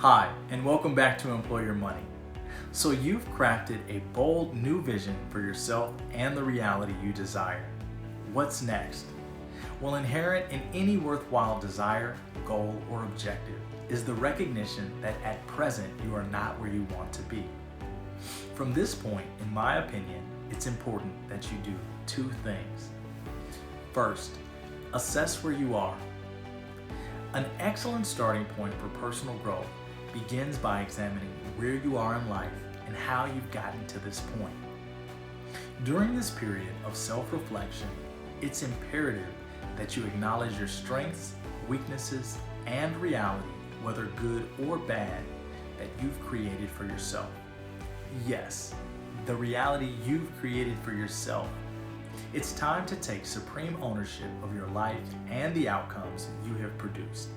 Hi, and welcome back to Employer Money. So you've crafted a bold new vision for yourself and the reality you desire. What's next? Well, inherent in any worthwhile desire, goal, or objective is the recognition that at present you are not where you want to be. From this point, in my opinion, it's important that you do two things. First, assess where you are. An excellent starting point for personal growth begins by examining where you are in life and how you've gotten to this point. During this period of self-reflection, it's imperative that you acknowledge your strengths, weaknesses, and reality, whether good or bad, that you've created for yourself. Yes, the reality you've created for yourself. It's time to take supreme ownership of your life and the outcomes you have produced.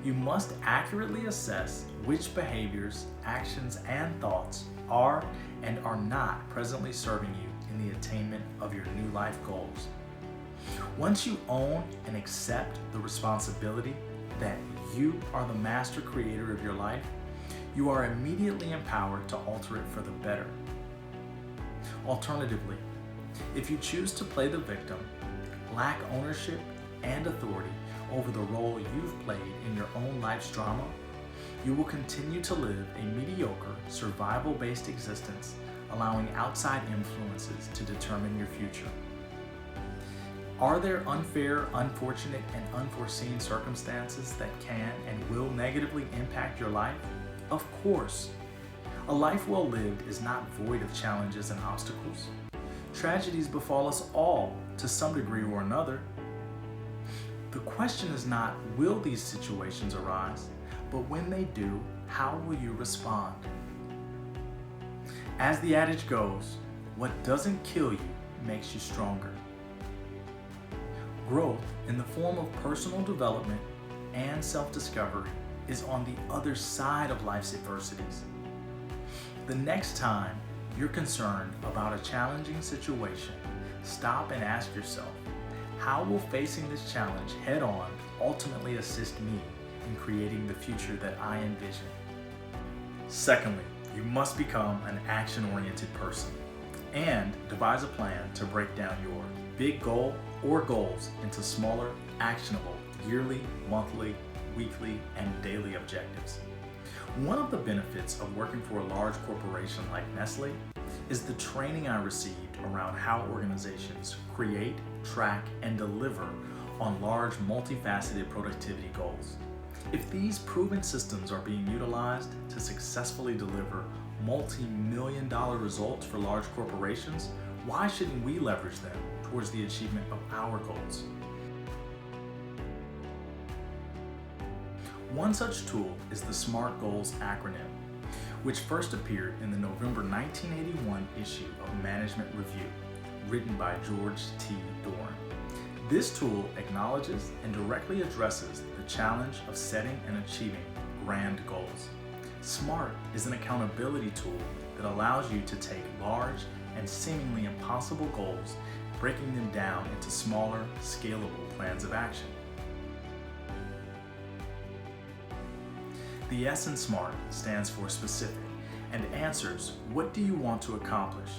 You must accurately assess which behaviors, actions, and thoughts are and are not presently serving you in the attainment of your new life goals. Once you own and accept the responsibility that you are the master creator of your life, you are immediately empowered to alter it for the better. Alternatively, if you choose to play the victim, lack ownership and authority over the role you've played in your own life's drama, you will continue to live a mediocre, survival-based existence, allowing outside influences to determine your future. Are there unfair, unfortunate, and unforeseen circumstances that can and will negatively impact your life? Of course. A life well lived is not void of challenges and obstacles. Tragedies befall us all to some degree or another. The question is not, will these situations arise, but when they do, how will you respond? As the adage goes, what doesn't kill you makes you stronger. Growth in the form of personal development and self-discovery is on the other side of life's adversities. The next time you're concerned about a challenging situation, stop and ask yourself, how will facing this challenge head-on ultimately assist me in creating the future that I envision? Secondly, you must become an action-oriented person and devise a plan to break down your big goal or goals into smaller, actionable, yearly, monthly, weekly, and daily objectives. One of the benefits of working for a large corporation like Nestle is the training I received around how organizations create, track, and deliver on large, multifaceted productivity goals. If these proven systems are being utilized to successfully deliver multi-million-dollar results for large corporations, why shouldn't we leverage them towards the achievement of our goals? One such tool is the S.M.A.R.T Goals acronym, which first appeared in the November 1981 issue of Management Review, written by George T. Doran. This tool acknowledges and directly addresses the challenge of setting and achieving grand goals. S.M.A.R.T is an accountability tool that allows you to take large and seemingly impossible goals, breaking them down into smaller, scalable plans of action. The S in S.M.A.R.T stands for specific and answers, what do you want to accomplish?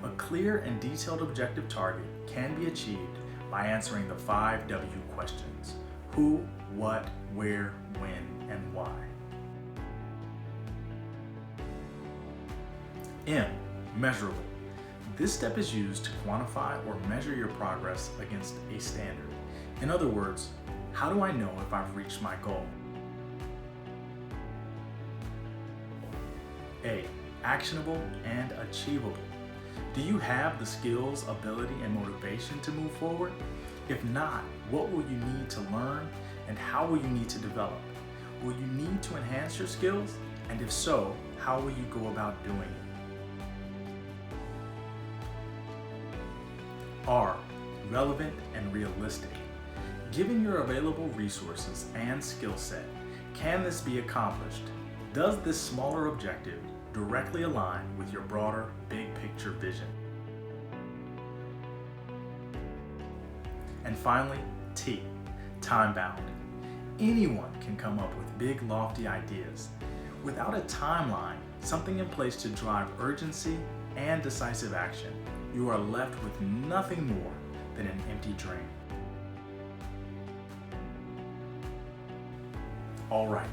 A clear and detailed objective target can be achieved by answering the 5 W questions: who, what, where, when, and why. M, measurable. This step is used to quantify or measure your progress against a standard. In other words, how do I know if I've reached my goal? A, actionable and achievable. Do you have the skills, ability, and motivation to move forward? If not, what will you need to learn and how will you need to develop? Will you need to enhance your skills? And if so, how will you go about doing it? R, relevant and realistic. Given your available resources and skill set, can this be accomplished? Does this smaller objective directly align with your broader, big picture vision? And finally, T, time bound. Anyone can come up with big, lofty ideas. Without a timeline, something in place to drive urgency and decisive action, you are left with nothing more than an empty dream. All right,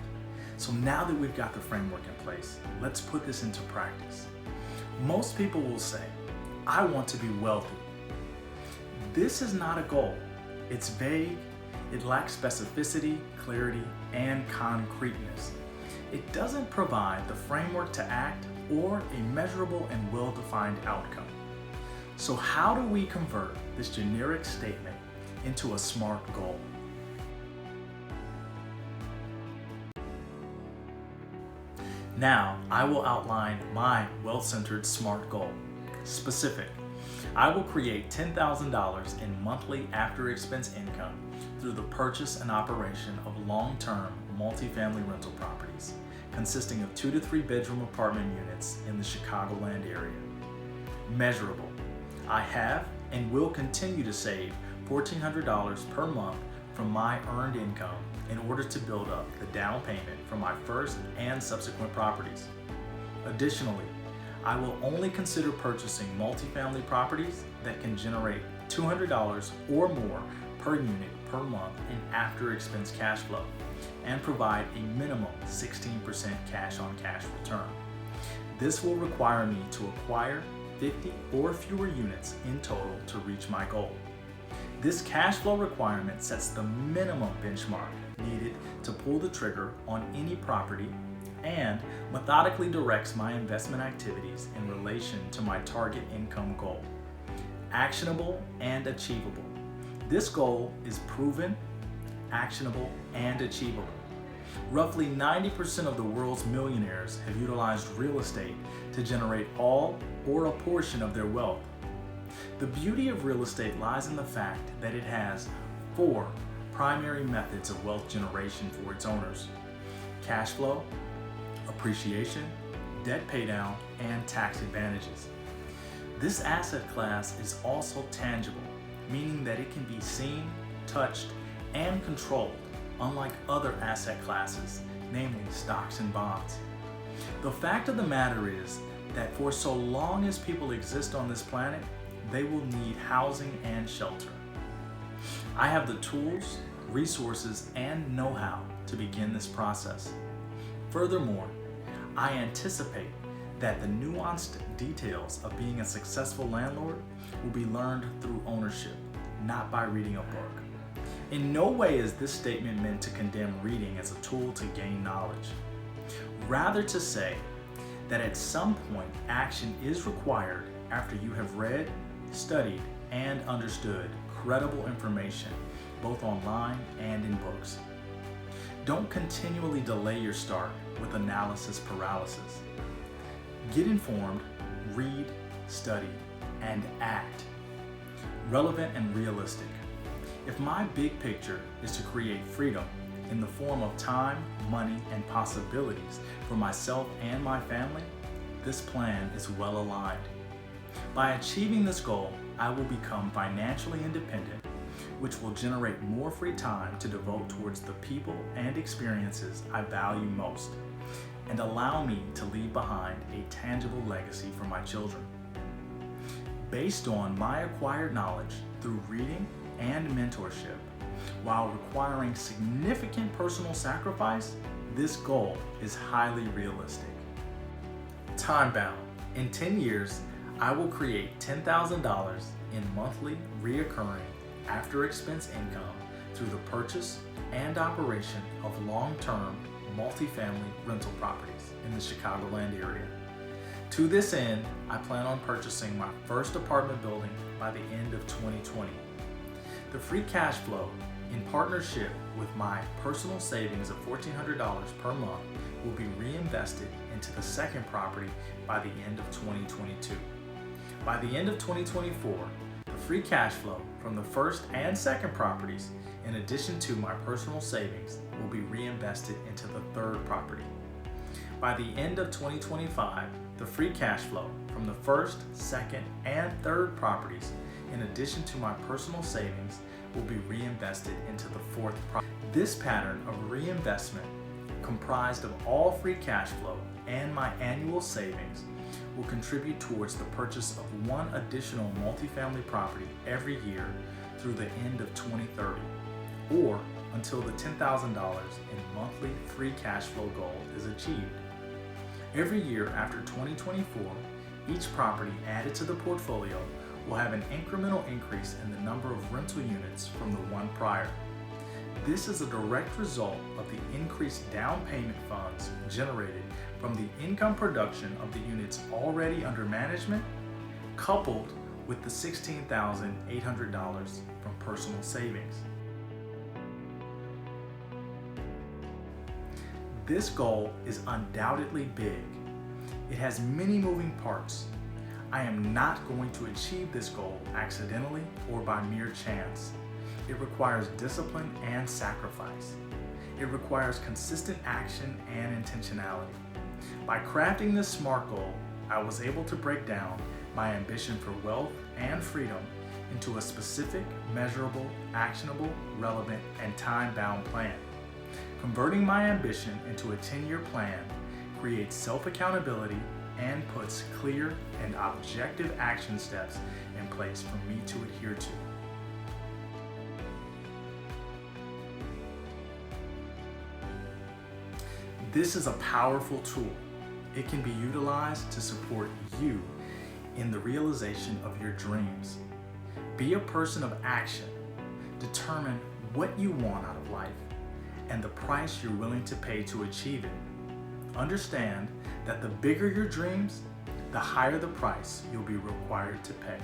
so now that we've got the framework in place, let's put this into practice. Most people will say, I want to be wealthy. This is not a goal. It's vague, it lacks specificity, clarity, and concreteness. It doesn't provide the framework to act or a measurable and well-defined outcome. So how do we convert this generic statement into a SMART goal? Now, I will outline my wealth-centered SMART goal. Specific. I will create $10,000 in monthly after-expense income through the purchase and operation of long-term multifamily rental properties, consisting of 2 to 3 bedroom apartment units in the Chicagoland area. Measurable. I have and will continue to save $1,400 per month from my earned income in order to build up the down payment for my first and subsequent properties. Additionally, I will only consider purchasing multifamily properties that can generate $200 or more per unit per month in after-expense cash flow and provide a minimum 16% cash-on-cash return. This will require me to acquire 50 or fewer units in total to reach my goal. This cash flow requirement sets the minimum benchmark needed to pull the trigger on any property and methodically directs my investment activities in relation to my target income goal. Actionable and achievable. This goal is proven, actionable, and achievable. Roughly 90% of the world's millionaires have utilized real estate to generate all or a portion of their wealth. The beauty of real estate lies in the fact that it has 4 primary methods of wealth generation for its owners: cash flow, appreciation, debt paydown, and tax advantages. This asset class is also tangible, meaning that it can be seen, touched, and controlled, unlike other asset classes, namely stocks and bonds. The fact of the matter is that for so long as people exist on this planet, they will need housing and shelter. I have the tools, resources, and know-how to begin this process. Furthermore, I anticipate that the nuanced details of being a successful landlord will be learned through ownership, not by reading a book. In no way is this statement meant to condemn reading as a tool to gain knowledge. Rather to say that at some point action is required after you have read, studied, and understood credible information, both online and in books. Don't continually delay your start with analysis paralysis. Get informed, read, study, and act. Relevant and realistic. If my big picture is to create freedom in the form of time, money, and possibilities for myself and my family, this plan is well aligned. By achieving this goal, I will become financially independent, which will generate more free time to devote towards the people and experiences I value most, and allow me to leave behind a tangible legacy for my children. Based on my acquired knowledge through reading and mentorship, while requiring significant personal sacrifice, this goal is highly realistic. Time-bound. In 10 years, I will create $10,000 in monthly reoccurring after-expense income through the purchase and operation of long-term multifamily rental properties in the Chicagoland area. To this end, I plan on purchasing my first apartment building by the end of 2020. The free cash flow, in partnership with my personal savings of $1,400 per month, will be reinvested into the second property by the end of 2022. By the end of 2024, the free cash flow from the first and second properties, in addition to my personal savings, will be reinvested into the third property. By the end of 2025, the free cash flow from the first, second, and third properties, in addition to my personal savings, will be reinvested into the fourth property. This pattern of reinvestment comprised of all free cash flow and my annual savings, will contribute towards the purchase of one additional multifamily property every year through the end of 2030, or until the $10,000 in monthly free cash flow goal is achieved. Every year after 2024, each property added to the portfolio will have an incremental increase in the number of rental units from the one prior. This is a direct result of the increased down payment funds generated from the income production of the units already under management, coupled with the $16,800 from personal savings. This goal is undoubtedly big. It has many moving parts. I am not going to achieve this goal accidentally or by mere chance. It requires discipline and sacrifice. It requires consistent action and intentionality. By crafting this SMART goal, I was able to break down my ambition for wealth and freedom into a specific, measurable, actionable, relevant, and time-bound plan. Converting my ambition into a 10-year plan creates self-accountability and puts clear and objective action steps in place for me to adhere to. This is a powerful tool. It can be utilized to support you in the realization of your dreams. Be a person of action. Determine what you want out of life and the price you're willing to pay to achieve it. Understand that the bigger your dreams, the higher the price you'll be required to pay.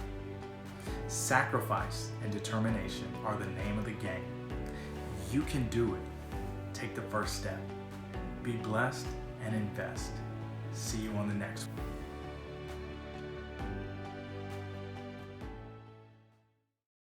Sacrifice and determination are the name of the game. You can do it. Take the first step. Be blessed and invest. See you on the next one.